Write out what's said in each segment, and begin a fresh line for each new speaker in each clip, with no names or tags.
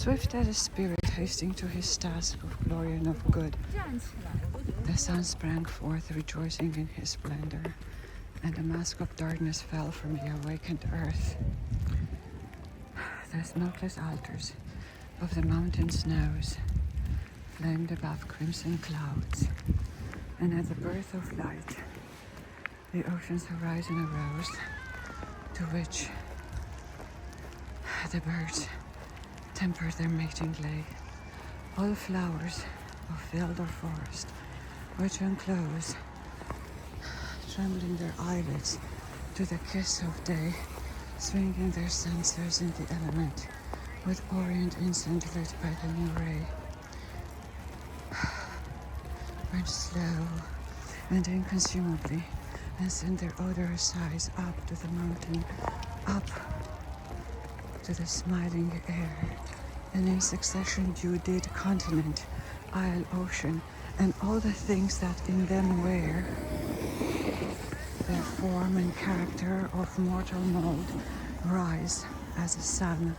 Swift as a spirit hasting to his task of glory and of good, the sun sprang forth rejoicing in his splendor, and the mask of darkness fell from the awakened earth. The smokeless altars of the mountain snows flamed above crimson clouds, and at the birth of light the ocean's horizon arose, to which the birds tempered their mating lay. All flowers of field or forest were to unclose, trembling their eyelids to the kiss of day, swinging their censers in the element, with orient incense lit by the new ray. Burn slow and inconsumably, and send their odorous sighs up to the mountain, up to the smiling air, and in succession dew did continent, isle, ocean, and all the things that in them wear their form and character of mortal mold, rise as a sun.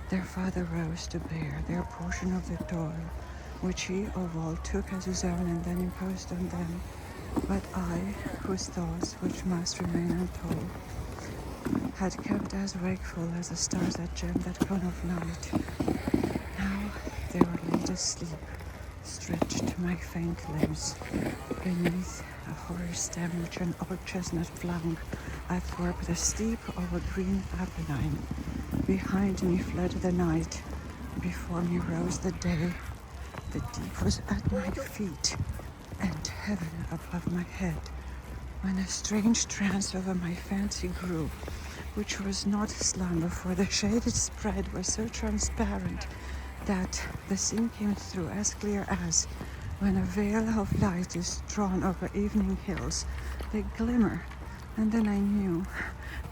Their father rose to bear their portion of the toil, which he of all took as his own and then imposed on them. But I, whose thoughts, which must remain untold, had kept as wakeful as the stars that gem that cone of night, now they were laid asleep, stretched my faint limbs beneath a hoary stem which an old chestnut flung athwart the steep of a green Apennine. Behind me fled the night, before me rose the day. The deep was at my feet, and heaven above my head, when a strange trance over my fancy grew, which was not slumber, for the shaded spread was so transparent that the scene came through as clear as, when a veil of light is drawn over evening hills, they glimmer, and then I knew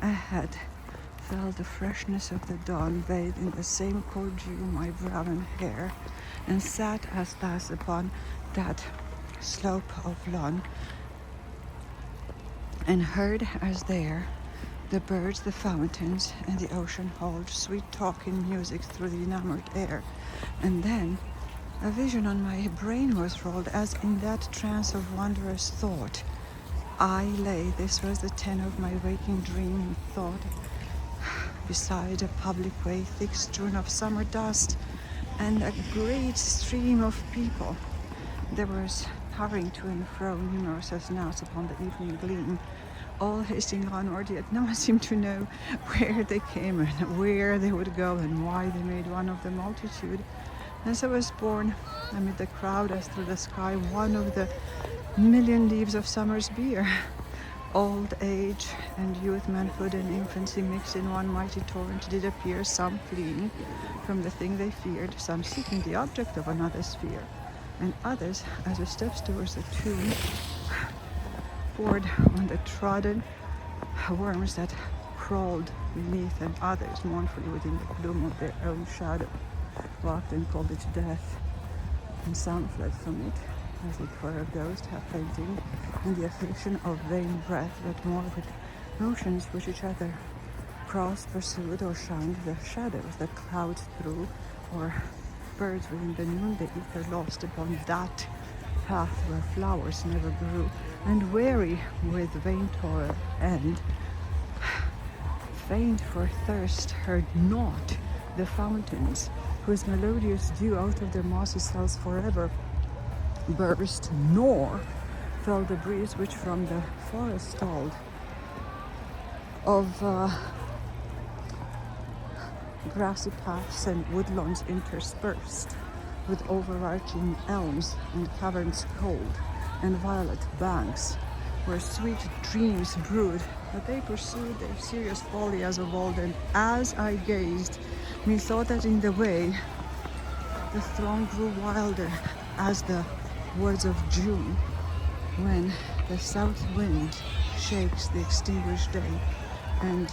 I had felt the freshness of the dawn bathe in the same cold dew my brow and hair, and sat as thus upon that slope of lawn, and heard as there the birds, the fountains, and the ocean hold sweet talking music through the enamored air. And then a vision on my brain was rolled, as in that trance of wondrous thought I lay. This was the tenor of my waking dream thought, beside a public way thick strewn of summer dust, and a great stream of people. There was hurrying to and fro, numerous as gnats upon the evening gleam, all hasting onward, yet none seemed to know where they came and where they would go, and why they made one of the multitude. And so was born amid the crowd as through the sky one of the million leaves of summer's beer. Old age and youth, manhood and infancy mixed in one mighty torrent did appear, some fleeing from the thing they feared, some seeking the object of another's fear, and others, as with steps towards the tomb, poured on the trodden worms that crawled beneath, and others, mournfully within the gloom of their own shadow, walked and called it death, and some fled from it, as it were a ghost half fainting in the affliction of vain breath, but more with motions which each other crossed, pursued, or shunned, the shadows that clouds threw, or birds within the noonday ether lost upon that path where flowers never grew, and weary with vain toil, and faint for thirst, heard not the fountains, whose melodious dew out of their mossy cells forever burst, nor felt the breeze which from the forest stalled of grassy paths and woodlands interspersed with overarching elms and caverns cold and violet banks, where sweet dreams brewed, but they pursued their serious folly as of old. And as I gazed, methought that in the way the throng grew wilder as the words of June, when the south wind shakes the extinguished day, and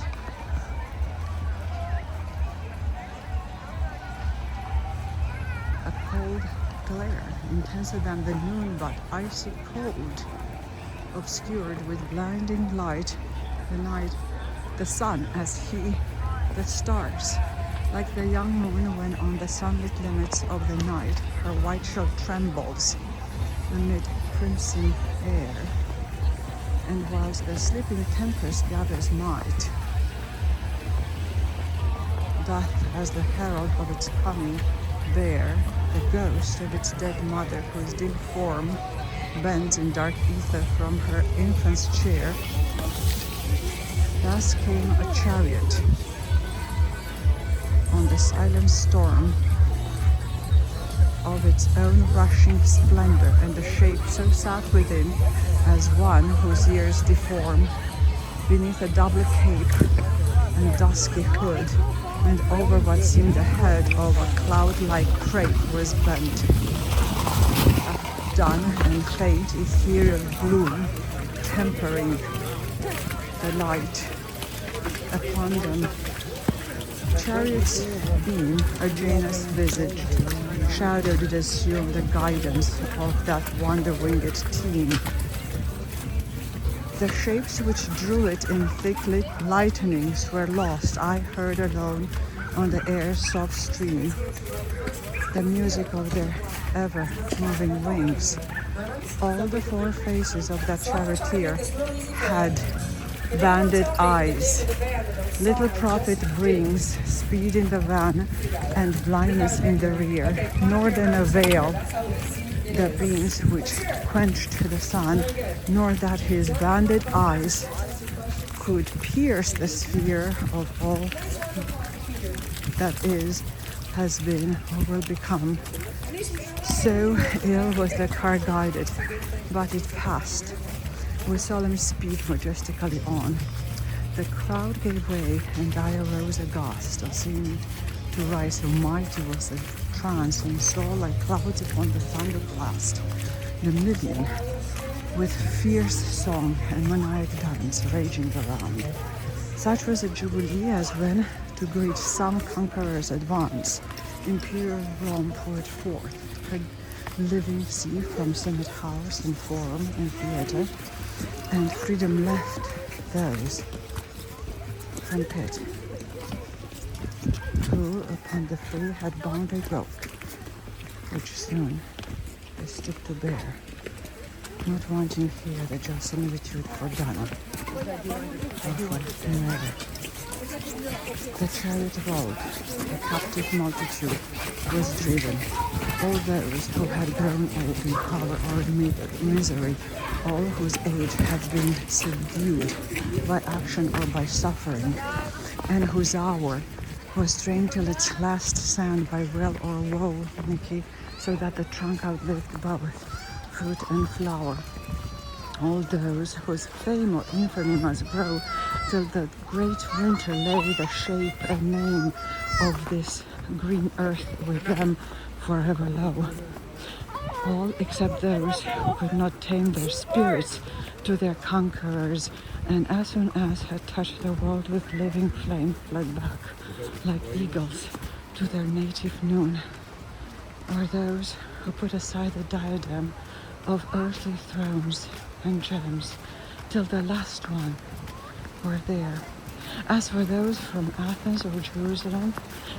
a cold glare, intenser than the noon, but icy cold, obscured with blinding light the night, the sun as he, the stars, Like the young moon when on the sunlit limits of the night her white shell trembles amid crimson air, and whilst the sleeping tempest gathers might, doth as the herald of its coming bear the ghost of its dead mother, whose dim form bends in dark ether from her infant's chair. Thus came a chariot on the silent storm of its own rushing splendor, and the shape so sat within as one whose years deform beneath a double cape and dusky hood, and over what seemed the head of a cloud-like crape was bent a dun and faint ethereal gloom, tempering the light upon them. Chariot's beam, a Janus visage, shadow did assume the guidance of that wonder-winged team. The shapes which drew it in thick lightnings were lost. I heard alone on the air's soft stream the music of their ever-moving wings. All the four faces of that charioteer had banded eyes. Little profit brings speed in the van and blindness in the rear, nor then avail the beams which quenched the sun, nor that his banded eyes could pierce the sphere of all that is, has been, or will become. So ill was the car guided, but it passed with solemn speed majestically on. The crowd gave way, and I arose aghast, or seemed to rise so mighty was the trance, and saw like clouds upon the thunderblast the million with fierce song and maniac dance raging around. Such was a jubilee as when, to greet some conqueror's advance, imperial Rome poured forth her living sea from senate house and forum and theatre, and freedom left those from pit who upon the free had bound a yoke, which soon they stood to bear, not wanting here the just similitude for Donna, or for another. The chariot rolled, the captive multitude was driven, all those who had grown old in power or in misery, all whose age had been subdued by action or by suffering, and whose hour was drained till its last sand by well or woe, Nikki, so that the trunk outlived both fruit and flower. All those whose fame or infamy must grow till the great winter lay the shape and name of this green earth with them forever low. All except those who could not tame their spirits to their conquerors, and as soon as had touched the world with living flame, fled back like eagles to their native noon. Or those who put aside the diadem of earthly thrones and gems till the last one were there. As for those from Athens or Jerusalem,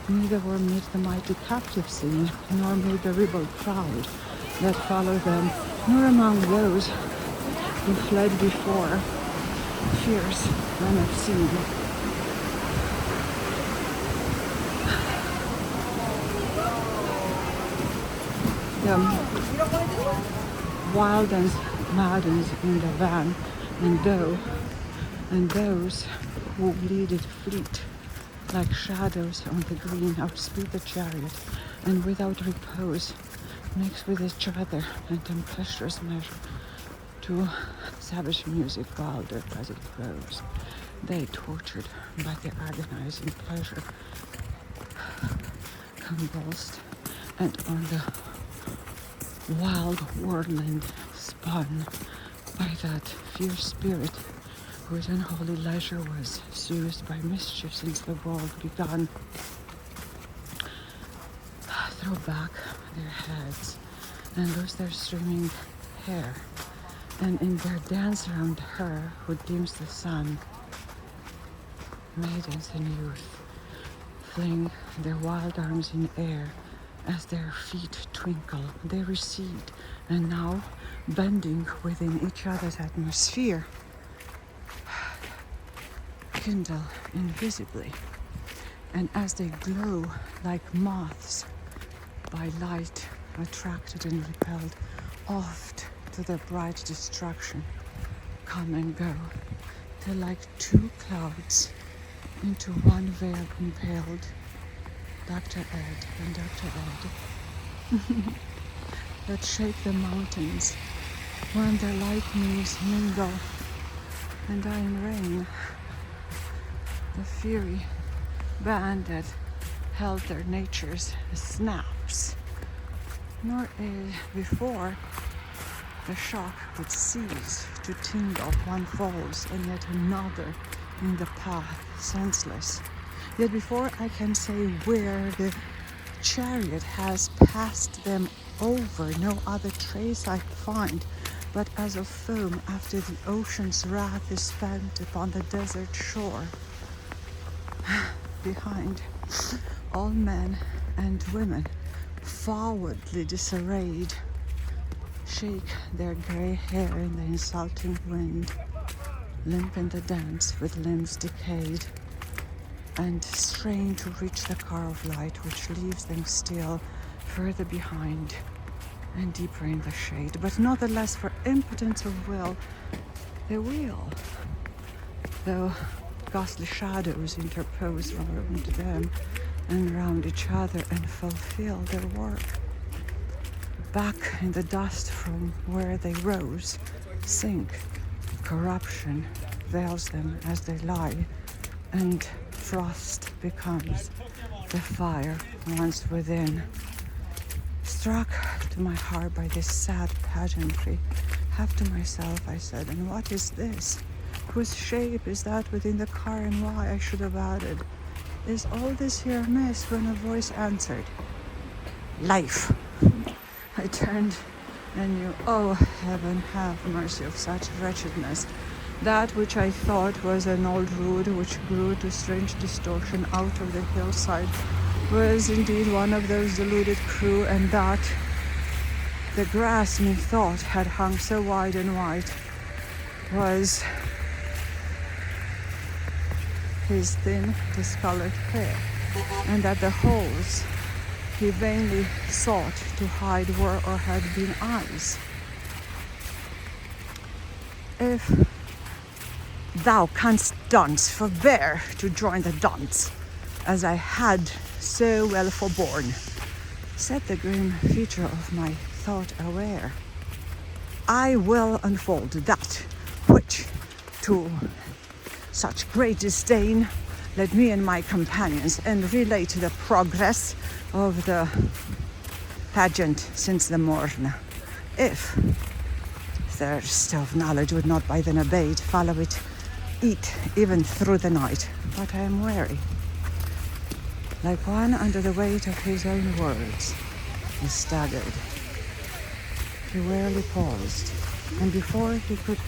neither were mid the mighty captive seen, nor made the rebel crowd that followed them, nor among those who fled before, fierce men of sea. Wild and maddens in the van, and those who leaded fleet like shadows on the green outspeed the chariot, and without repose mix with each other and tempestuous measure to savage music wilder as it grows. They, tortured by their agonizing pleasure, convulsed, and on the wild whirlwind spun by that fierce spirit whose unholy leisure was soothed by mischief since the world begun, throw back their heads and loose their streaming hair, and in their dance round her who dims the sun, maidens and youth fling their wild arms in air. As their feet twinkle, they recede, and now, bending within each other's atmosphere, kindle invisibly. And as they glow like moths by light, attracted and repelled, oft to their bright destruction, come and go, till like two clouds into one veil impaled, Dr. Ed and Dr. Ed, that shake the mountains when their lightnings mingle, and I in rain, the fury band that held their natures snaps, nor before the shock would cease to tingle, one falls and yet another in the path, senseless. Yet before I can say where the chariot has passed them over, no other trace I find, but as of foam after the ocean's wrath is spent upon the desert shore. Behind, all men and women, forwardly disarrayed, shake their grey hair in the insulting wind, limp in the dance with limbs decayed, and strain to reach the car of light which leaves them still further behind and deeper in the shade. But not the less for impotence of will, they wheel, though ghostly shadows interpose around them and round each other and fulfill their work. Back in the dust from where they rose, sink, corruption veils them as they lie, and frost becomes the fire once within. Struck to my heart by this sad pageantry, half to myself I said, and what is this? Whose shape is that within the car, and why, I should have added, is all this here amiss, when a voice answered, life. I turned and knew, oh heaven, have mercy of such wretchedness. That which I thought was an old rood which grew to strange distortion out of the hillside was indeed one of those deluded crew, and that the grass methought had hung so wide and white was his thin discolored hair, and that the holes he vainly sought to hide were or had been eyes. If thou canst dance, forbear to join the dance, as I had so well forborne, said the grim feature of my thought aware. I will unfold that which to such great disdain led me and my companions, and relate the progress of the pageant since the morn. If thirst of knowledge would not by then abate, follow it, eat even through the night. But I am weary, like one under the weight of his own words. He staggered. He wearily paused, and before he could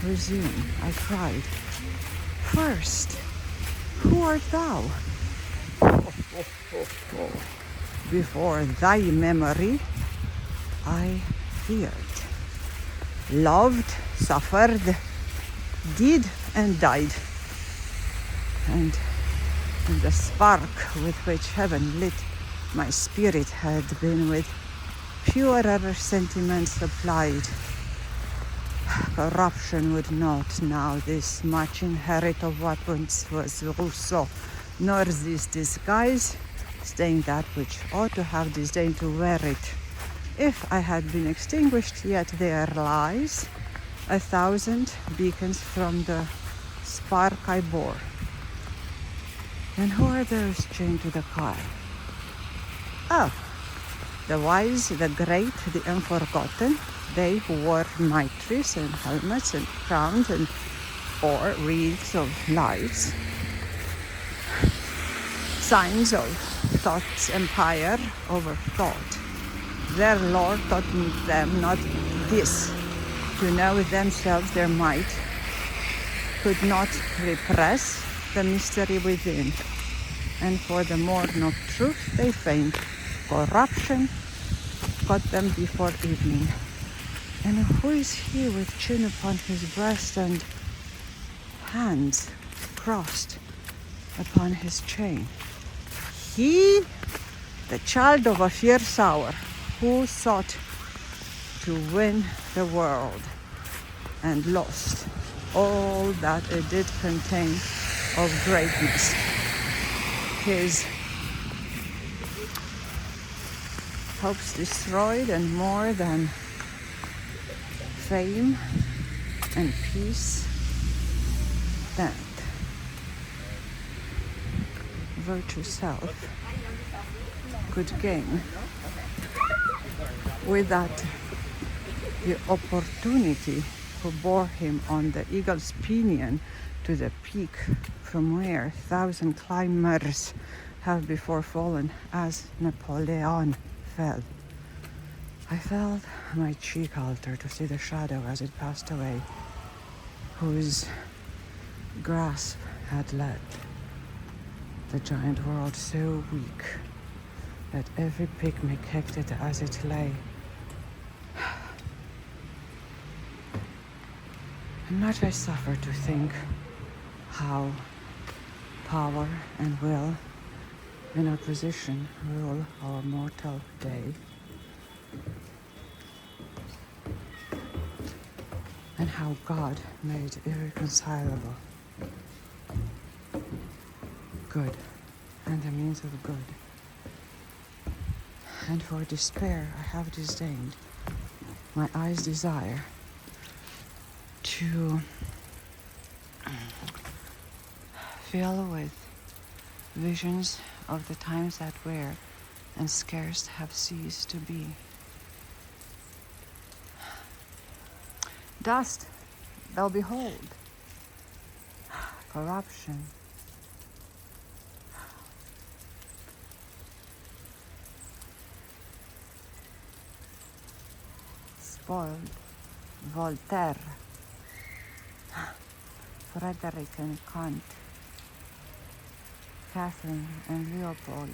resume, I cried, first, who art thou? Before thy memory, I feared, loved, suffered, did and died. And the spark with which heaven lit my spirit had been with purer sentiments supplied. Corruption would not now this much inherit of what once was Rousseau, nor this disguise stain that which ought to have disdained to wear it. If I had been extinguished, yet there lies 1,000 beacons from the spark I bore. And who are those chained to the car? Oh, the wise, the great, the unforgotten, they who wore mitres and helmets and crowns and or wreaths of lives, signs of thought's empire over thought. Their Lord taught them not this, to know with themselves their might could not repress the mystery within. and for the morn of truth they faint. Corruption caught them before evening. And who is he with chin upon his breast and hands crossed upon his chain? He, the child of a fierce hour, who sought to win the world and lost all that it did contain of greatness. His hopes destroyed, and more than fame and peace that virtue self could gain without the opportunity who bore him on the eagle's pinion to the peak from where 1,000 climbers have before fallen as Napoleon fell. I felt my cheek alter to see the shadow as it passed away, whose grasp had led the giant world so weak that every picnic kicked it as it lay. And might I suffer to think how power and will in opposition rule our mortal day, and how God made irreconcilable good and the means of good. And for despair I have disdained my eyes' desire to fill with visions of the times that were and scarce have ceased to be. Dost thou behold corruption, spoiled Voltaire, Frederick and Kant, Catherine and Leopold,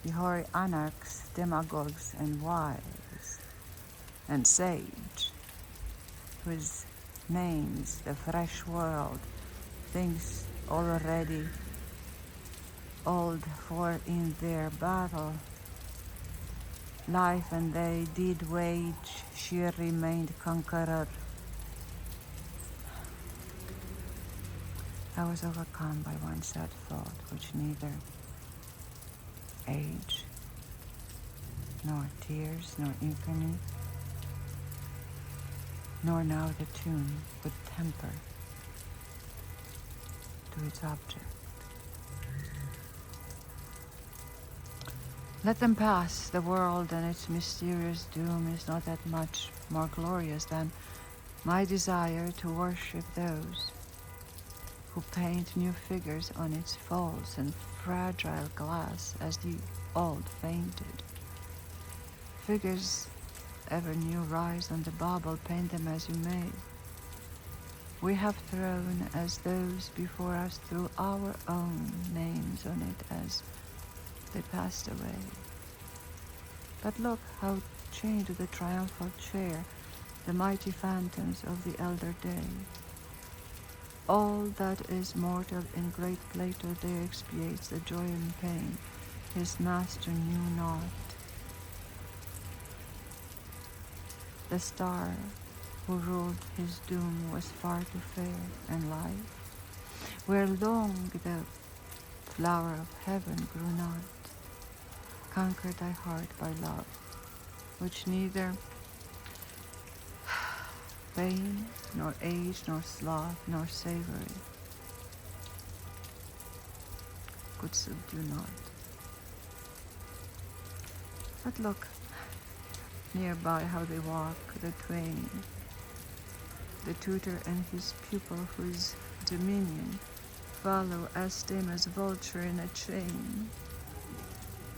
the hoary anarchs, demagogues and wise and sage, whose names the fresh world thinks already old, for in their battle life and they did wage, she remained conqueror. I was overcome by one sad thought, which neither age, nor tears, nor infamy, nor now the tune would temper to its object. Let them pass. The world and its mysterious doom is not that much more glorious than my desire to worship those who paint new figures on its false and fragile glass as the old painted. Figures ever new rise on the bauble, paint them as you may. We have thrown as those before us threw our own names on it as they passed away. But look how chained to the triumphal chair the mighty phantoms of the elder day. All that is mortal in great Plato there expiates the joy and pain his master knew not. The star who ruled his doom was far too fair, and life, where long the flower of heaven grew not, conquered thy heart by love, which neither pain, nor age, nor sloth, nor savory could subdue not. But look, nearby how they walk, the twain, the tutor and his pupil, whose dominion follow as dim as vulture in a chain.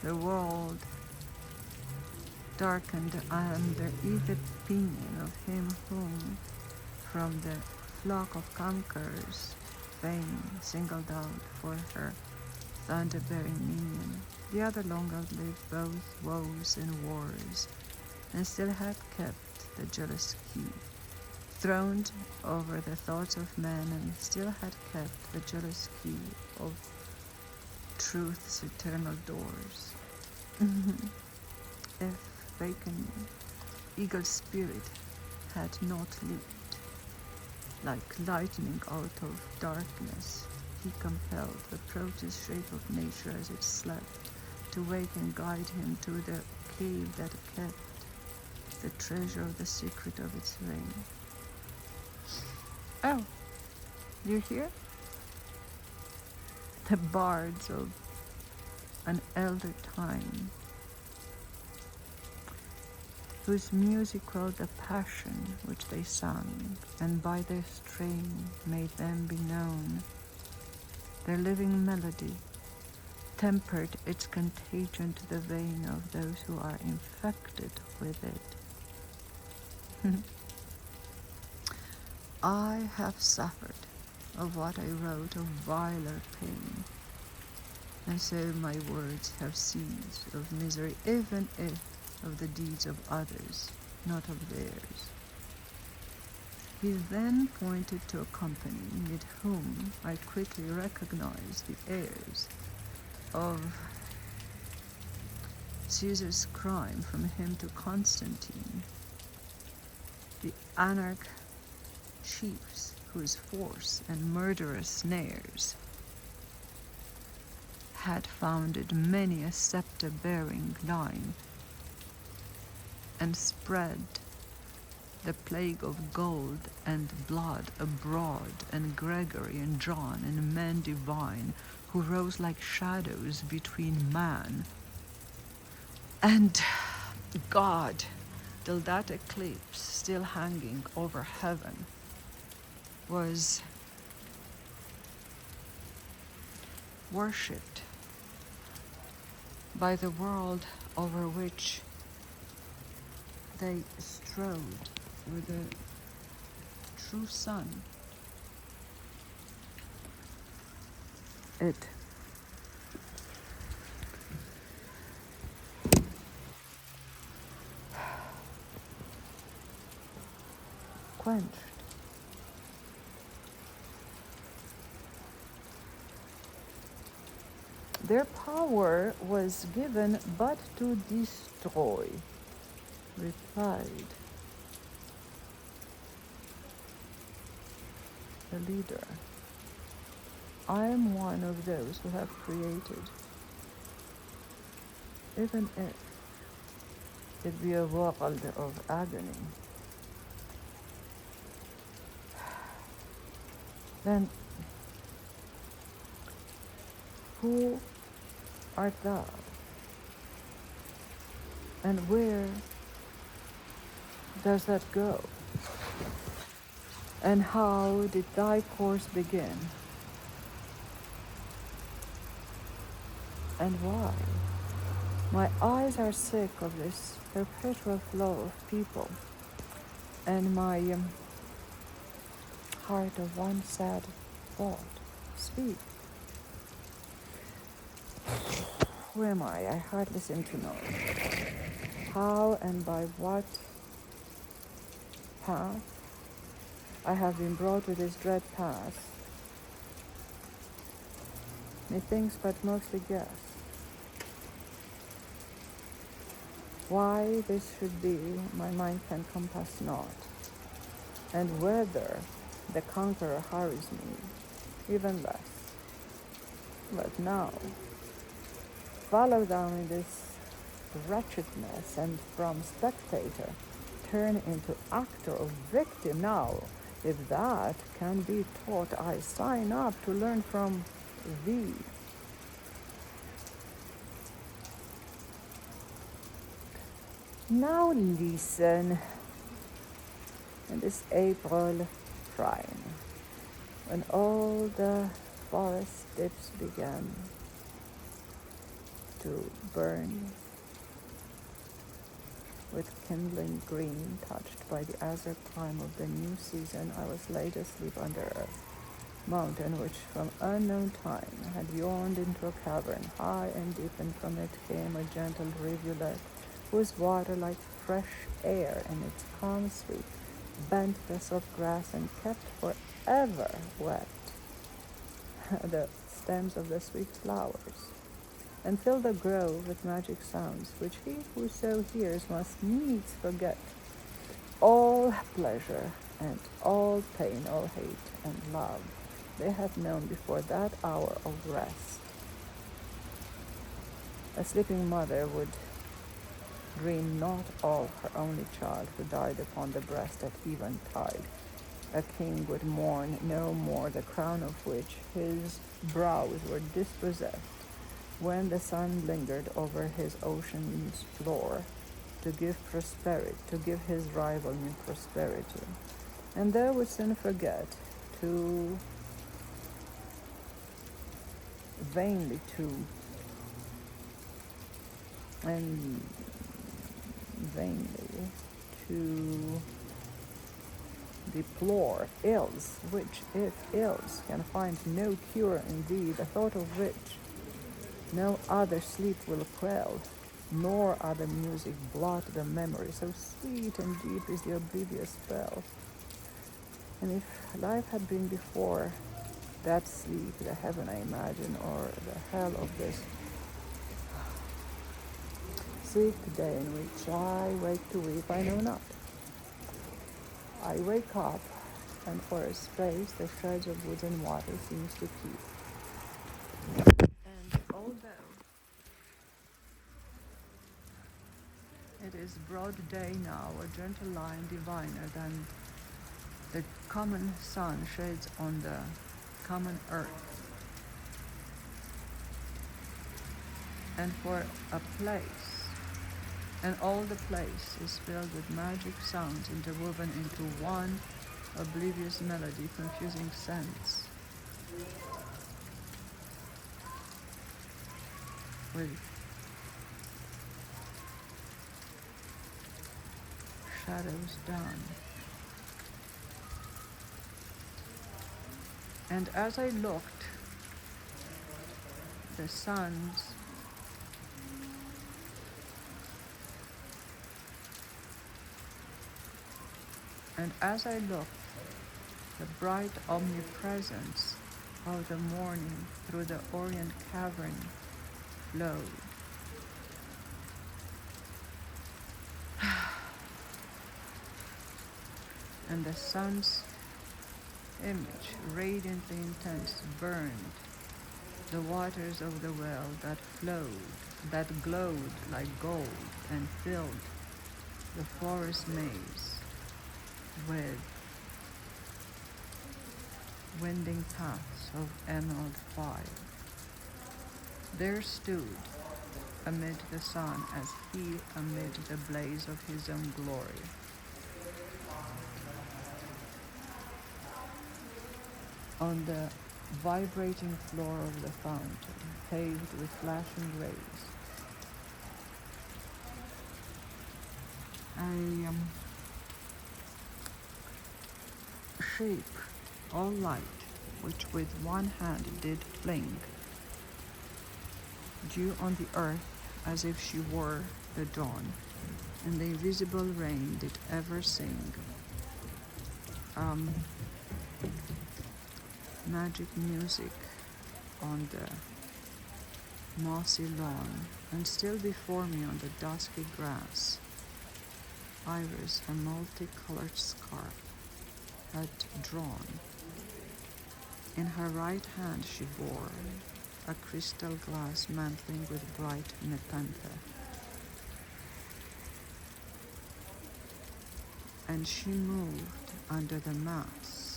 The world darkened under either pinion of him whom from the flock of conquerors fame singled out for her thunder-bearing minion. The other long outlived both woes and wars, and still had kept the jealous key, throned over the thoughts of men, and still had kept the jealous key of truth's eternal doors. If vacant eagle spirit had not leaped, like lightning out of darkness, he compelled the protest shape of nature as it slept to wake and guide him to the cave that kept the treasure of the secret of its reign. Oh, you hear? The bards of an elder time, whose music quelled the passion which they sung, and by their strain made them be known. Their living melody tempered its contagion to the vein of those who are infected with it. I have suffered of what I wrote of viler pain, and so my words have seized of misery, even if of the deeds of others, not of theirs. He then pointed to a company, amid whom I quickly recognized the heirs of Caesar's crime from him to Constantine, the anarch chiefs whose force and murderous snares had founded many a scepter-bearing line and spread the plague of gold and blood abroad, and Gregory and John and men divine who rose like shadows between man and God, till that eclipse still hanging over heaven was worshipped by the world over which they strode with the true sun. It quenched their power was given but to destroy, replied the leader. I am one of those who have created, even if it be a world of agony. Then who art thou? And where does that go? And how did thy course begin? And why? My eyes are sick of this perpetual flow of people, and my heart of one sad thought. Speak. Who am I? I hardly seem to know. How and by what path I have been brought to this dread pass, methinks but mostly guess. Why this should be, my mind can compass not, and whether the conqueror hurries me, even less. But now, follow thou in this wretchedness, and from spectator turn into actor or victim. Now, if that can be taught, I sign up to learn from thee. Now listen. In this April prime, when all the forest tips began to burn with kindling green, touched by the azure climb of the new season, I was laid asleep under earth.
mountain which from unknown time had yawned into a cavern high and deep, and from it came a gentle rivulet, whose water like fresh air in its calm sweep bent the soft grass and kept forever wet the stems of the sweet flowers, and filled the grove with magic sounds, which he who so hears must needs forget all pleasure and all pain, all hate and love they have known before that hour of rest. A sleeping mother would dream not of her only child who died upon the breast at eventide. A king would mourn no more the crown of which his brows were dispossessed, when the sun lingered over his ocean's floor to give his rival new prosperity. And there would soon forget to vainly to and vainly to deplore ills, which if ills can find no cure indeed, the thought of which no other sleep will quell, nor other music blot the memory, so sweet and deep is the oblivious spell. And if life had been before that sleep, the heaven I imagine, or the hell of this sleep day in which I wake to weep, I know not. I wake up, and for a space the shreds of wood and water seems to keep. And although it is broad day now, a gentle line diviner than the common sun shades on the common earth, and for a place, and all the place is filled with magic sounds interwoven into one oblivious melody, confusing sense with shadows done. And as I looked, the suns and as I looked, the bright omnipresence of the morning through the orient cavern flowed. And the sun's image, radiantly intense, burned the waters of the well that flowed, that glowed like gold, and filled the forest maze with winding paths of emerald fire. There stood amid the sun as he amid the blaze of his own glory. On the vibrating floor of the fountain, paved with flashing rays, a shape, all light, which with one hand did fling dew on the earth as if she were the dawn, and the invisible rain did ever sing magic music on the mossy lawn, and still before me on the dusky grass, Iris, her multicolored scarf, had drawn. In her right hand she bore a crystal glass mantling with bright nepenthe, and she moved under the mass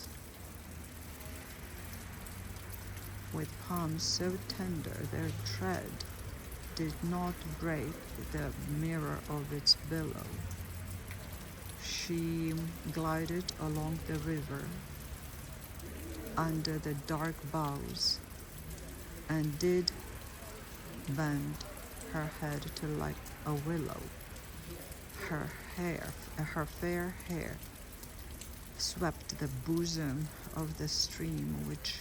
with palms so tender their tread did not break the mirror of its billow. She glided along the river under the dark boughs and did bend her head to like a willow. Her fair hair,
swept the bosom of the stream, which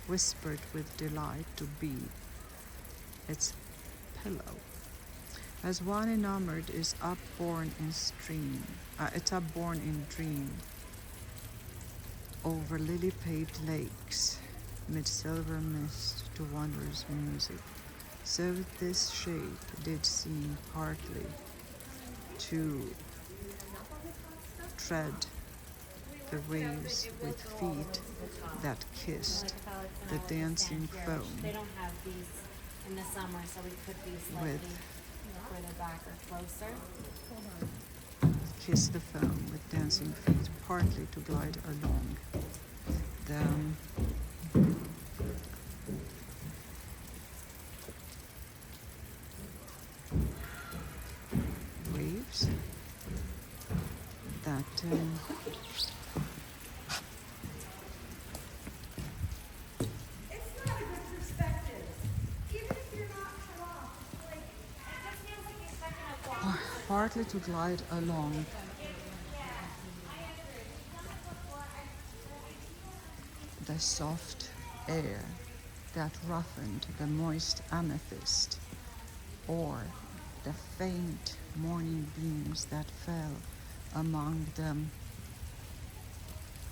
whispered with delight to be its pillow. As one enamored is upborne in it's upborne in dream, over lily-paved lakes, mid silver mist to wondrous music, so this shape did seem partly to tread the waves with feet that kissed the dancing foam.
They don't have these in the summer, so we could be slightly further back or closer.
Kiss the foam with dancing feet, partly to glide along the waves that partly to glide along the soft air that roughened the moist amethyst, or the faint morning beams that fell among the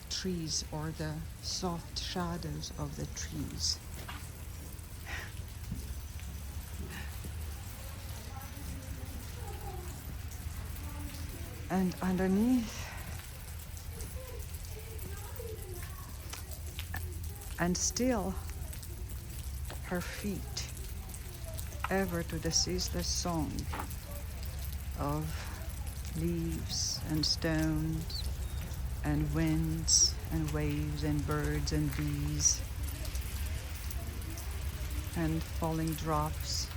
trees, or the soft shadows of the trees. And underneath, and still her feet, ever to the ceaseless song of leaves and stones and winds and waves and birds and bees and falling drops,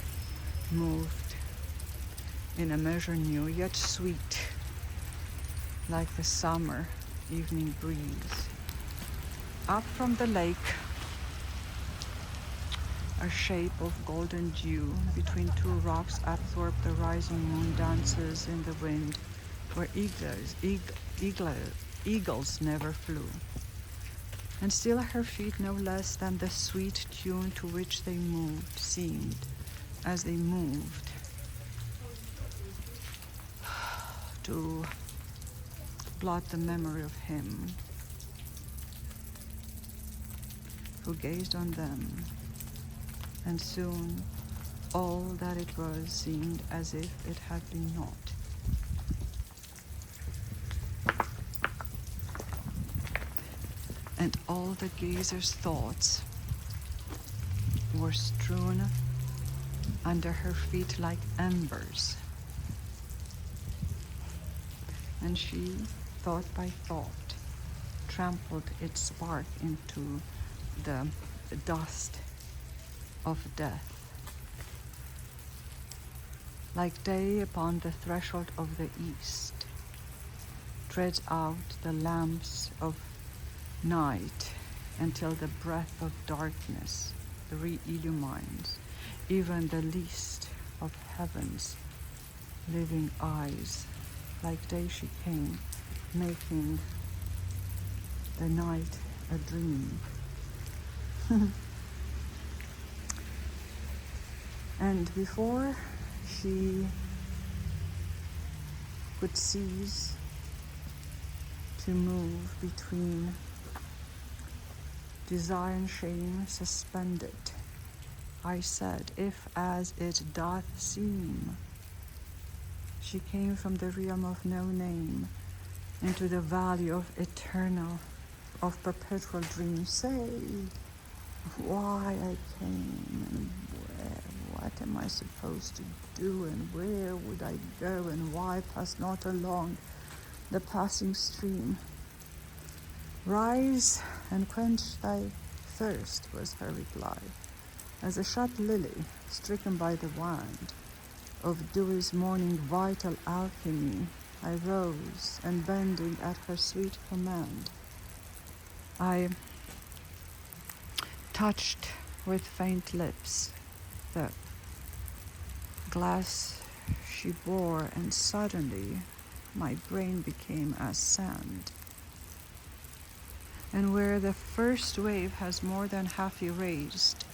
moved in a measure new yet sweet, like the summer evening breeze. Up from the lake, a shape of golden dew between two rocks athwart the rising moon dances in the wind, where eagles never flew. And still her feet, no less than the sweet tune to which they moved, seemed, as they moved, to blot the memory of him who gazed on them, and soon all that it was seemed as if it had been naught. And all the gazer's thoughts were strewn under her feet like embers, and she, thought by thought, trampled its spark into the dust of death. Like day upon the threshold of the east, treads out the lamps of night until the breath of darkness re-illumines even the least of heaven's living eyes. Like day she came, making the night a dream. And before she could cease to move between desire and shame suspended, I said, if as it doth seem, she came from the realm of no name into the valley of eternal, of perpetual dreams. Say why I came, and what am I supposed to do, and where would I go, and why pass not along the passing stream? Rise and quench thy thirst, was her reply. As a shut lily stricken by the wand of Dewey's morning vital alchemy, I rose, and bending at her sweet command, I touched with faint lips the glass she bore, and suddenly my brain became as sand.
And where the first wave has more than half erased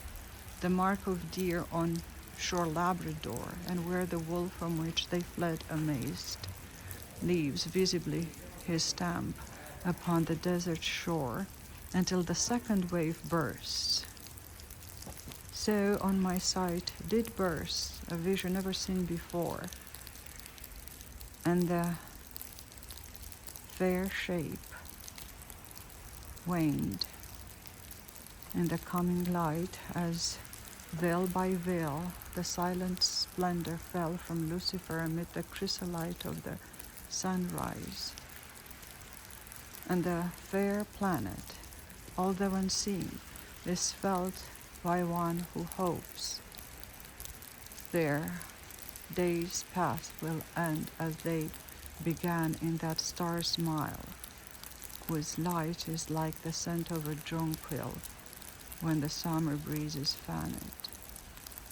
the mark of deer on shore Labrador, and where the wolf from which they fled amazed leaves visibly his stamp upon the desert shore until the second wave bursts. So on my sight did burst a vision never seen before, and the fair shape waned in the coming light as veil by veil the silent splendor fell from Lucifer amid the chrysolite of the sunrise. And the fair planet, although unseen, is felt by one who hopes their days past will end as they began in that star smile, whose light is like the scent of a jonquil when the summer breezes fan it,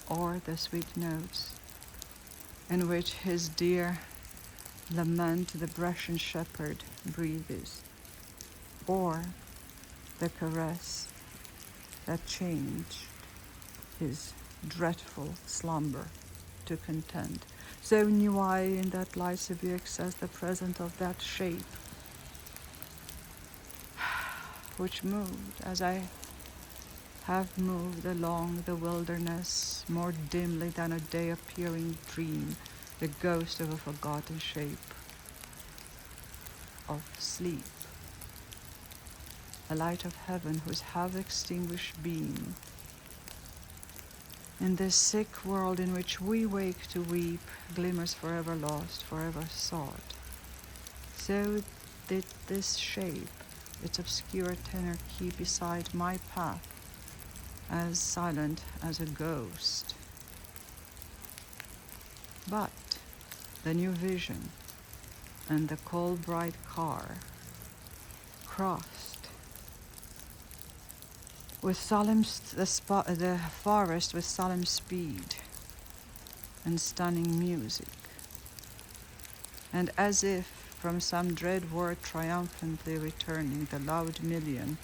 or the sweet notes in which his dear lament the Brescian shepherd breathes, or the caress that changed his dreadful slumber to content. So knew I in that light severe excess the presence of that shape which moved as I have moved along the wilderness more dimly than a day appearing dream, the ghost of a forgotten shape of sleep, a light of heaven whose half-extinguished beam in this sick world in which we wake to weep glimmers forever lost, forever sought. So did this shape its obscure tenor keep beside my path, as silent as a ghost. But the new vision and the cold bright car crossed with solemn the forest with solemn speed and stunning music, and as if from some dread word triumphantly returning, the loud million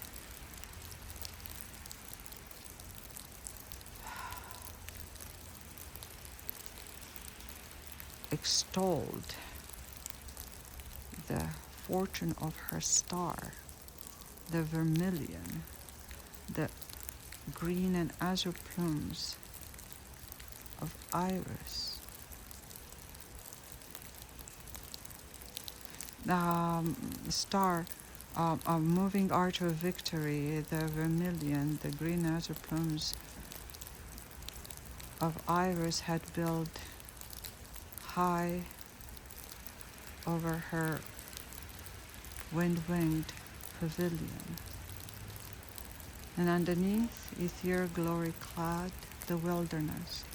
extolled the fortune of her star, the vermilion, the green and azure plumes of Iris. The star, a moving arch of victory, the vermilion, the green azure plumes of Iris had built high over her wind-winged pavilion, and underneath, ether glory clad, the wilderness,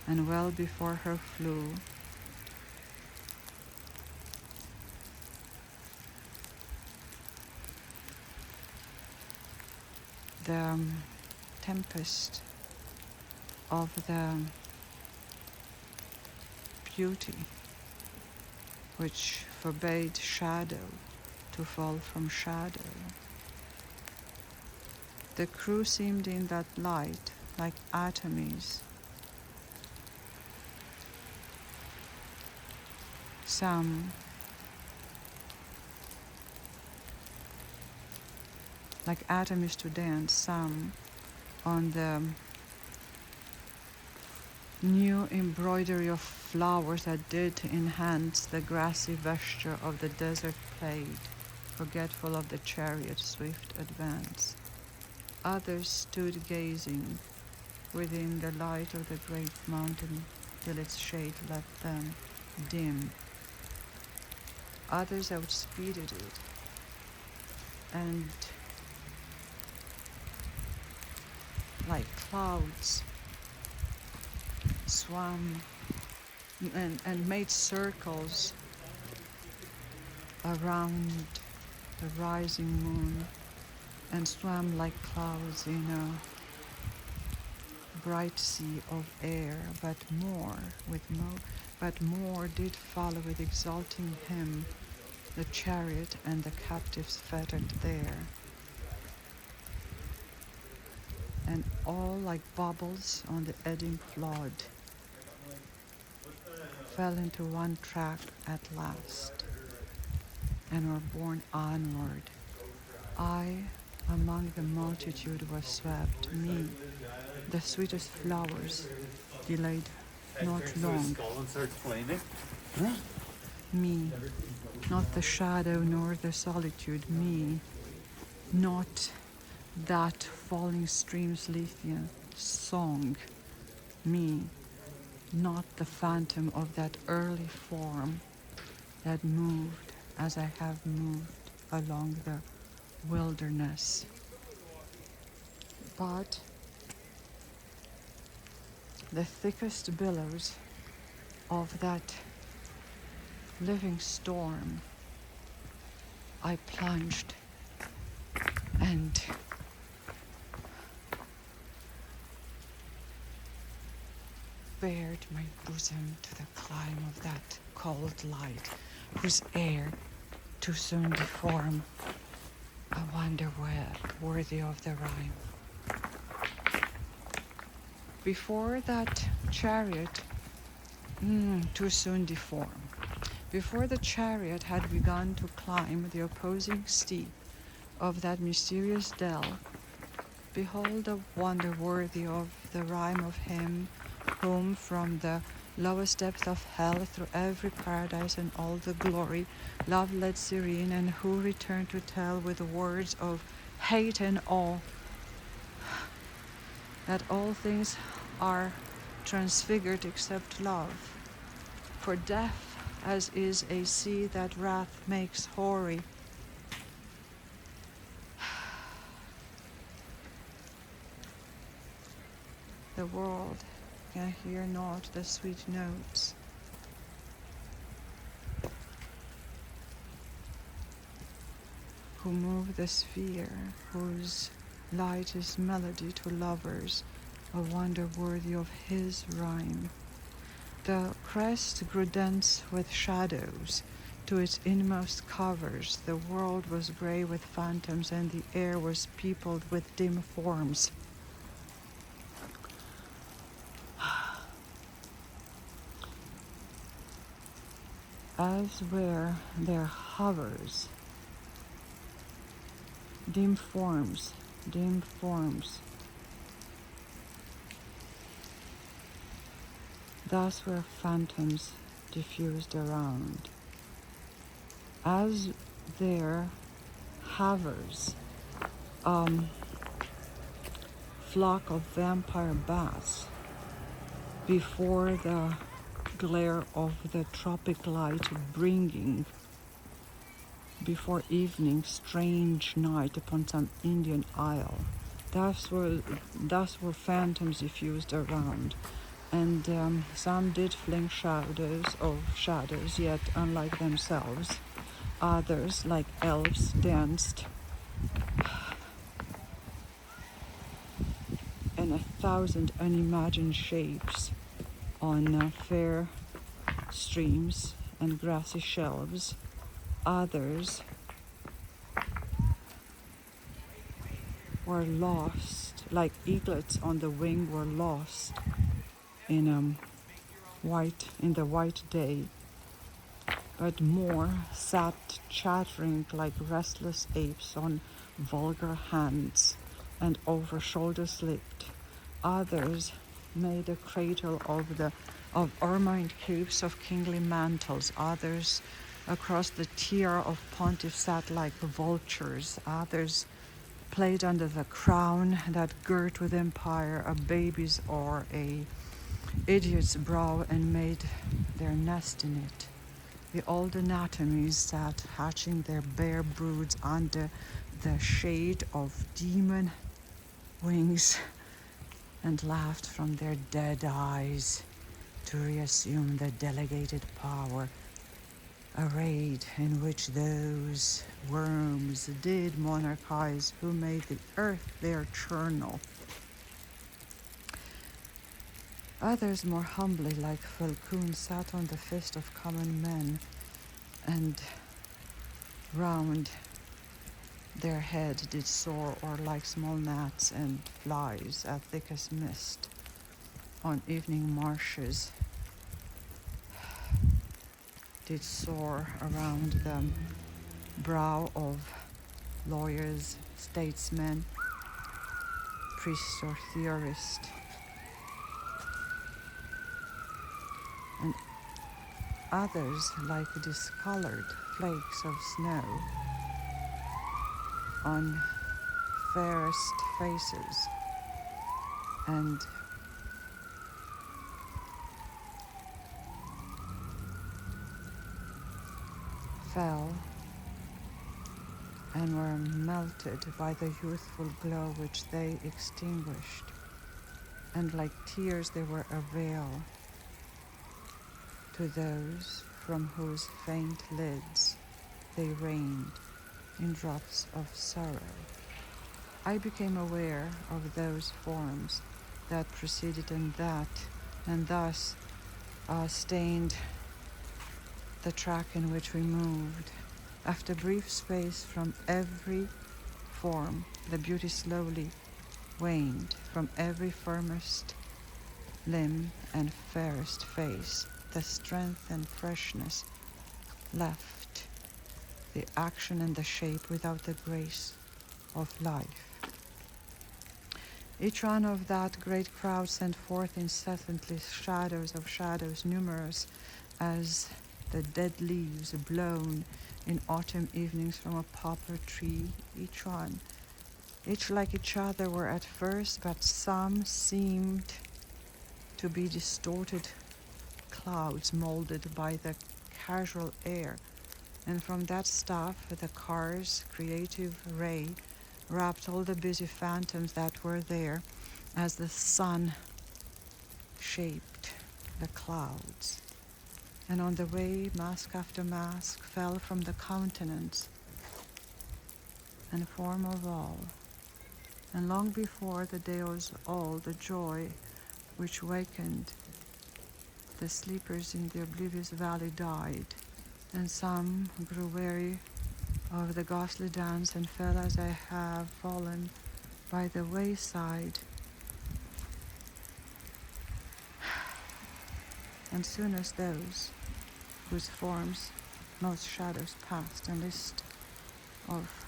and well before her flew the tempest of the beauty which forbade shadow to fall from shadow. The crew seemed in that light like atomies, some like atomies to dance, some on the new embroidery of flowers that did enhance the grassy vesture of the desert plain, forgetful of the chariot's swift advance. Others stood gazing within the light of the great mountain till its shade left them dim. Others outspeeded it and like clouds swam and made circles around the rising moon and swam like clouds in a bright sea of air, but more did follow with exulting hymn the chariot and the captives fettered there,
and all like bubbles on the eddying flood fell into one track at last and were borne onward. I, among the multitude, was swept, me, the sweetest flowers, delayed not long. Me, not the shadow nor the solitude, me, not that falling stream's Lethean song, me, not the phantom of that early form that moved as I have moved along the wilderness, but the thickest billows of that living storm I plunged and bared my bosom to the clime of that cold light, whose air too soon deform a wonder worthy of the rhyme. Before that chariot, too soon deform. Before the chariot had begun to climb the opposing steep of that mysterious dell, behold a wonder worthy of the rhyme of him whom from the lowest depth of hell through every paradise and all the glory love led serene, and who returned to tell with words of hate and awe that all things are transfigured except love. For death as is a sea that wrath makes hoary, the world can hear not the sweet notes who move the sphere, whose light is melody to lovers, a wonder worthy of his rhyme. The crest grew dense with shadows to its inmost covers. The world was grey with phantoms, and the air was peopled with dim forms. As where there hovers dim forms, thus were phantoms diffused around. As there hovers flock of vampire bats before the glare of the tropic light, bringing before evening strange night upon some Indian isle. Thus were phantoms diffused around, and some did fling shadows, yet unlike themselves. Others, like elves, danced in 1,000 unimagined shapes on fair streams and grassy shelves. Others were lost, like eaglets on the wing, were lost in the white day. But more sat chattering like restless apes on vulgar hands and over shoulders slipped. Others made a cradle of ermine capes of kingly mantles. Others across the tiara of pontiffs sat like vultures. Others played under the crown that girt with empire a baby's or a idiot's brow and made their nest in it. The old anatomies sat hatching their bare broods under the shade of demon wings and laughed from their dead eyes to reassume the delegated power, arrayed in which those worms did monarchize who made the earth their charnel. Others more humbly, like falcons, sat on the fist of common men, and round Their head did soar o'er like small gnats and flies, as thick as mist on evening marshes did soar around the brow of lawyers, statesmen, priest or theorist, and others like discolored flakes of snow on fairest faces, and fell and were melted by the youthful glow which they extinguished, and like tears they were a veil to those from whose faint lids they rained in drops of sorrow. I became aware of those forms that preceded and thus stained the track in which we moved. After brief space from every form, the beauty slowly waned from every firmest limb and fairest face. The strength and freshness left, the action and the shape without the grace of life. Each one of that great crowd sent forth incessantly shadows of shadows, numerous as the dead leaves blown in autumn evenings from a poplar tree. Each like each other were at first, but some seemed to be distorted clouds molded by the casual air, and from that stuff the car's creative ray wrapped all the busy phantoms that were there as the sun shaped the clouds. And on the way, mask after mask fell from the countenance and form of all. And long before the day was old, the joy which wakened the sleepers in the oblivious valley died, and some grew weary of the ghostly dance and fell as I have fallen by the wayside. And soon as those whose forms most shadows passed, a list of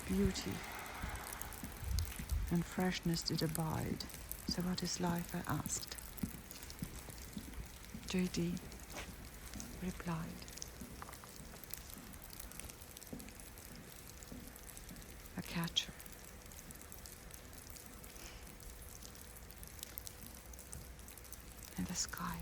beauty and freshness did abide. So what is life? I asked. J.D. replied, a catcher in the sky.